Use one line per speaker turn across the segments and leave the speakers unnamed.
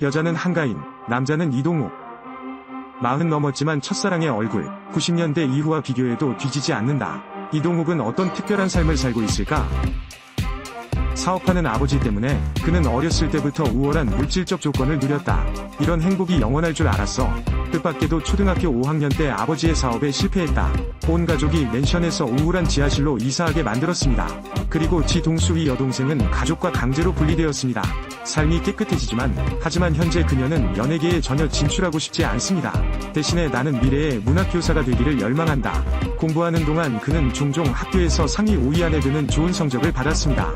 여자는 한가인, 남자는 이동욱. 40 넘었지만 첫사랑의 얼굴, 90년대 이후와 비교해도 뒤지지 않는다. 이동욱은 어떤 특별한 삶을 살고 있을까? 사업하는 아버지 때문에 그는 어렸을 때부터 우월한 물질적 조건을 누렸다. 이런 행복이 영원할 줄 알았어. 뜻밖에도 초등학교 5학년 때 아버지의 사업에 실패했다. 온 가족이 맨션에서 우울한 지하실로 이사하게 만들었습니다. 그리고 지 동수위 여동생은 가족과 강제로 분리되었습니다. 삶이 깨끗해지지만 하지만 현재 그녀는 연예계에 전혀 진출하고 싶지 않습니다. 대신에 나는 미래의 문학교사가 되기를 열망한다. 공부하는 동안 그는 종종 학교에서 상위 5위 안에 드는 좋은 성적을 받았습니다.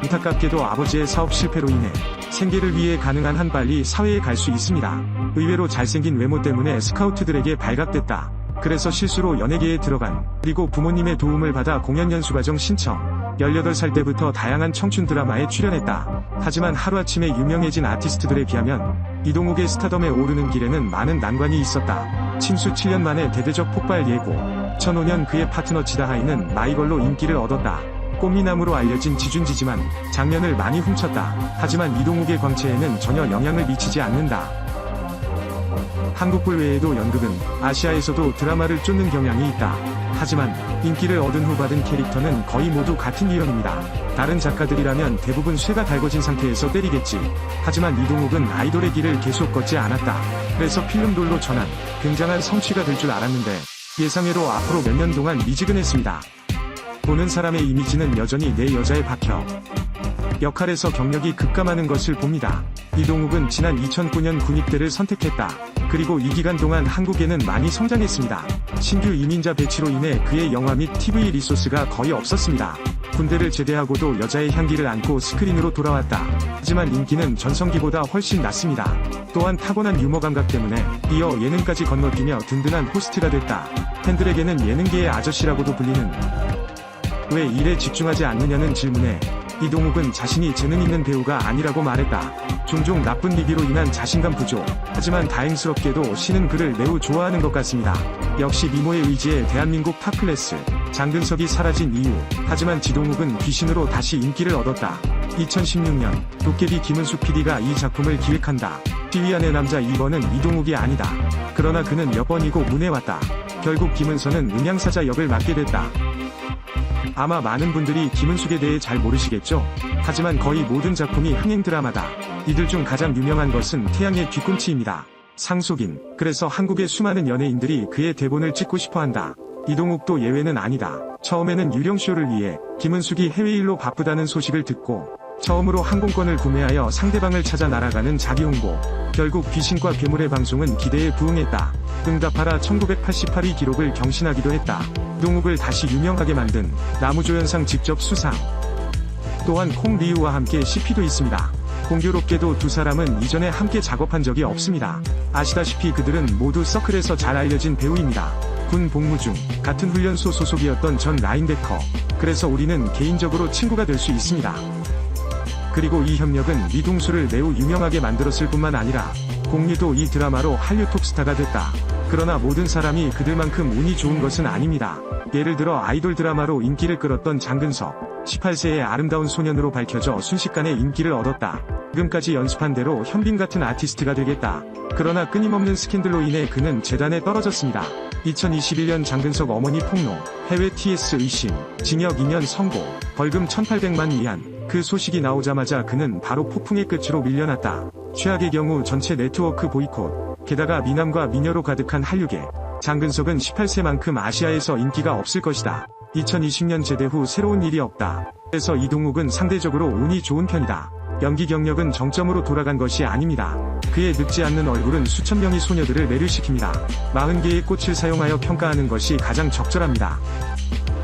안타깝게도 아버지의 사업 실패로 인해 생계를 위해 가능한 한 빨리 사회에 갈 수 있습니다. 의외로 잘생긴 외모 때문에 스카우트들에게 발각됐다. 그래서 실수로 연예계에 들어간, 그리고 부모님의 도움을 받아 공연 연수과정 신청. 18살 때부터 다양한 청춘 드라마에 출연했다. 하지만 하루아침에 유명해진 아티스트들에 비하면 이동욱의 스타덤에 오르는 길에는 많은 난관이 있었다. 침수 7년 만에 대대적 폭발 예고. 2005년 그의 파트너 지다하이는 마이걸로 인기를 얻었다. 꽃미남으로 알려진 지준지지만 장면을 많이 훔쳤다. 하지만 이동욱의 광채에는 전혀 영향을 미치지 않는다. 한국불 외에도 연극은 아시아에서도 드라마를 쫓는 경향이 있다. 하지만 인기를 얻은 후 받은 캐릭터는 거의 모두 같은 유형입니다. 다른 작가들이라면 대부분 쇠가 달궈진 상태에서 때리겠지. 하지만 이동욱은 아이돌의 길을 계속 걷지 않았다. 그래서 필름돌로 전환, 굉장한 성취가 될 줄 알았는데 예상외로 앞으로 몇 년 동안 미지근했습니다. 보는 사람의 이미지는 여전히 내 여자에 박혀. 역할에서 경력이 급감하는 것을 봅니다. 이동욱은 지난 2009년 군입대를 선택했다. 그리고 이 기간 동안 한국에는 많이 성장했습니다. 신규 이민자 배치로 인해 그의 영화 및 TV 리소스가 거의 없었습니다. 군대를 제대하고도 여자의 향기를 안고 스크린으로 돌아왔다. 하지만 인기는 전성기보다 훨씬 낮습니다. 또한 타고난 유머 감각 때문에 이어 예능까지 건너뛰며 든든한 호스트가 됐다. 팬들에게는 예능계의 아저씨라고도 불리는. 왜 일에 집중하지 않느냐는 질문에 이동욱은 자신이 재능 있는 배우가 아니라고 말했다. 종종 나쁜 리뷰로 인한 자신감 부족. 하지만 다행스럽게도 신은 그를 매우 좋아하는 것 같습니다. 역시 미모의 의지에 대한민국 탑클래스. 장근석이 사라진 이유. 하지만 지동욱은 귀신으로 다시 인기를 얻었다. 2016년 도깨비 김은숙 PD가 이 작품을 기획한다. 시위안의 남자 2번은 이동욱이 아니다. 그러나 그는 몇 번이고 문해왔다. 결국 김은서는 음양사자 역을 맡게 됐다. 아마 많은 분들이 김은숙에 대해 잘 모르시겠죠? 하지만 거의 모든 작품이 흥행 드라마다. 이들 중 가장 유명한 것은 태양의 뒤꿈치입니다. 상속인. 그래서 한국의 수많은 연예인들이 그의 대본을 찍고 싶어한다. 이동욱도 예외는 아니다. 처음에는 유령쇼를 위해 김은숙이 해외일로 바쁘다는 소식을 듣고 처음으로 항공권을 구매하여 상대방을 찾아 날아가는 자기 홍보. 결국 귀신과 괴물의 방송은 기대에 부응했다. 응답하라 1988위 기록을 경신하기도 했다. 이동욱을 다시 유명하게 만든 나무조연상 직접 수상. 또한 콩리우와 함께 CP도 있습니다. 공교롭게도 두 사람은 이전에 함께 작업한 적이 없습니다. 아시다시피 그들은 모두 서클에서 잘 알려진 배우입니다. 군 복무 중 같은 훈련소 소속이었던 전 라인데커. 그래서 우리는 개인적으로 친구가 될 수 있습니다. 그리고 이 협력은 리동수를 매우 유명하게 만들었을 뿐만 아니라 공유도 이 드라마로 한류 톱스타가 됐다. 그러나 모든 사람이 그들만큼 운이 좋은 것은 아닙니다. 예를 들어 아이돌 드라마로 인기를 끌었던 장근석. 18세의 아름다운 소년으로 밝혀져 순식간에 인기를 얻었다. 지금까지 연습한 대로 현빈 같은 아티스트가 되겠다. 그러나 끊임없는 스캔들로 인해 그는 재단에 떨어졌습니다. 2021년 장근석 어머니 폭로, 해외 TS 의심, 징역 2년 선고, 벌금 1,800만 위안. 그 소식이 나오자마자 그는 바로 폭풍의 끝으로 밀려났다. 최악의 경우 전체 네트워크 보이콧. 게다가 미남과 미녀로 가득한 한류계. 장근석은 18세만큼 아시아에서 인기가 없을 것이다. 2020년 제대 후 새로운 일이 없다. 그래서 이동욱은 상대적으로 운이 좋은 편이다. 연기 경력은 정점으로 돌아간 것이 아닙니다. 그의 늙지 않는 얼굴은 수천 명의 소녀들을 매료시킵니다. 40개의 꽃을 사용하여 평가하는 것이 가장 적절합니다.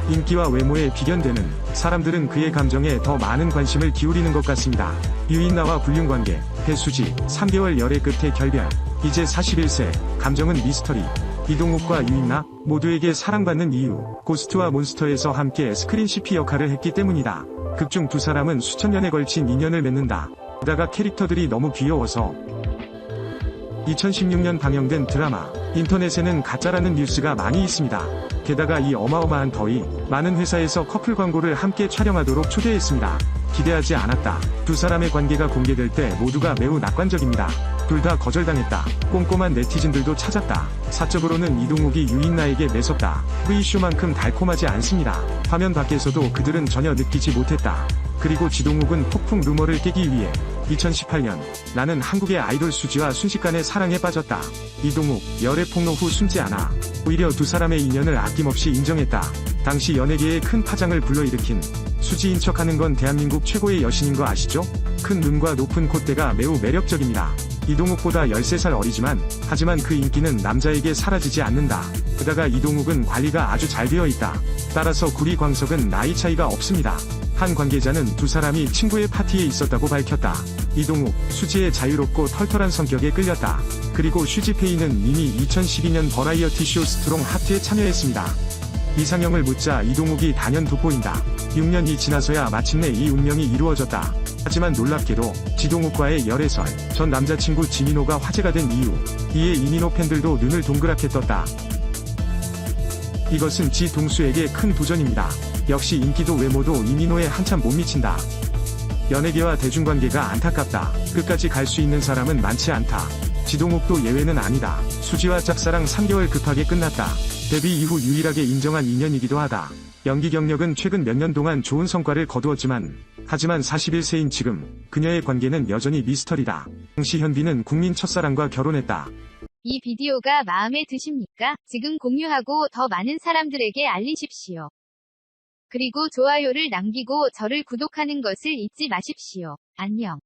인기와 외모에 비견되는 사람들은 그의 감정에 더 많은 관심을 기울이는 것 같습니다. 유인나와 불륜관계, 배수지, 3개월 열애 끝에 결별. 이제 41세, 감정은 미스터리. 이동욱과 유인나 모두에게 사랑받는 이유. 고스트와 몬스터에서 함께 스크린 CP 역할을 했기 때문이다. 극중 두 사람은 수천 년에 걸친 인연을 맺는다. 게다가 캐릭터들이 너무 귀여워서. 2016년 방영된 드라마. 인터넷에는 가짜라는 뉴스가 많이 있습니다. 게다가 이 어마어마한 더위, 많은 회사에서 커플 광고를 함께 촬영하도록 초대했습니다. 기대하지 않았다. 두 사람의 관계가 공개될 때 모두가 매우 낙관적입니다. 둘 다 거절당했다. 꼼꼼한 네티즌들도 찾았다. 사적으로는 이동욱이 유인나에게 매섭다. 프리쇼만큼 달콤하지 않습니다. 화면 밖에서도 그들은 전혀 느끼지 못했다. 그리고 지동욱은 폭풍 루머를 깨기 위해 2018년 나는 한국의 아이돌 수지와 순식간에 사랑에 빠졌다. 이동욱 열애 폭로 후 숨지 않아 오히려 두 사람의 인연을 아낌없이 인정했다. 당시 연예계에 큰 파장을 불러일으킨 수지인 척하는 건 대한민국 최고의 여신인 거 아시죠? 큰 눈과 높은 콧대가 매우 매력적입니다. 이동욱보다 13살 어리지만 하지만 그 인기는 남자에게 사라지지 않는다. 게다가 이동욱은 관리가 아주 잘 되어 있다. 따라서 구리 광석은 나이 차이가 없습니다. 한 관계자는 두 사람이 친구의 파티에 있었다고 밝혔다. 이동욱, 수지의 자유롭고 털털한 성격에 끌렸다. 그리고 슈지페이는 이미 2012년 버라이어티 쇼 스트롱 하트에 참여했습니다. 이상형을 묻자 이동욱이 단연 돋보인다. 6년이 지나서야 마침내 이 운명이 이루어졌다. 하지만 놀랍게도 지동욱과의 열애설, 전 남자친구 지민호가 화제가 된 이유, 이에 이민호 팬들도 눈을 동그랗게 떴다. 이것은 지 동수에게 큰 도전입니다. 역시 인기도 외모도 이민호에 한참 못 미친다. 연예계와 대중관계가 안타깝다. 끝까지 갈 수 있는 사람은 많지 않다. 지동욱도 예외는 아니다. 수지와 짝사랑 3개월 급하게 끝났다. 데뷔 이후 유일하게 인정한 인연이기도 하다. 연기 경력은 최근 몇 년 동안 좋은 성과를 거두었지만 하지만 41세인 지금 그녀의 관계는 여전히 미스터리다. 당시 현빈은 국민 첫사랑과 결혼했다.
이 비디오가 마음에 드십니까? 지금 공유하고 더 많은 사람들에게 알리십시오. 그리고 좋아요를 남기고 저를 구독하는 것을 잊지 마십시오. 안녕.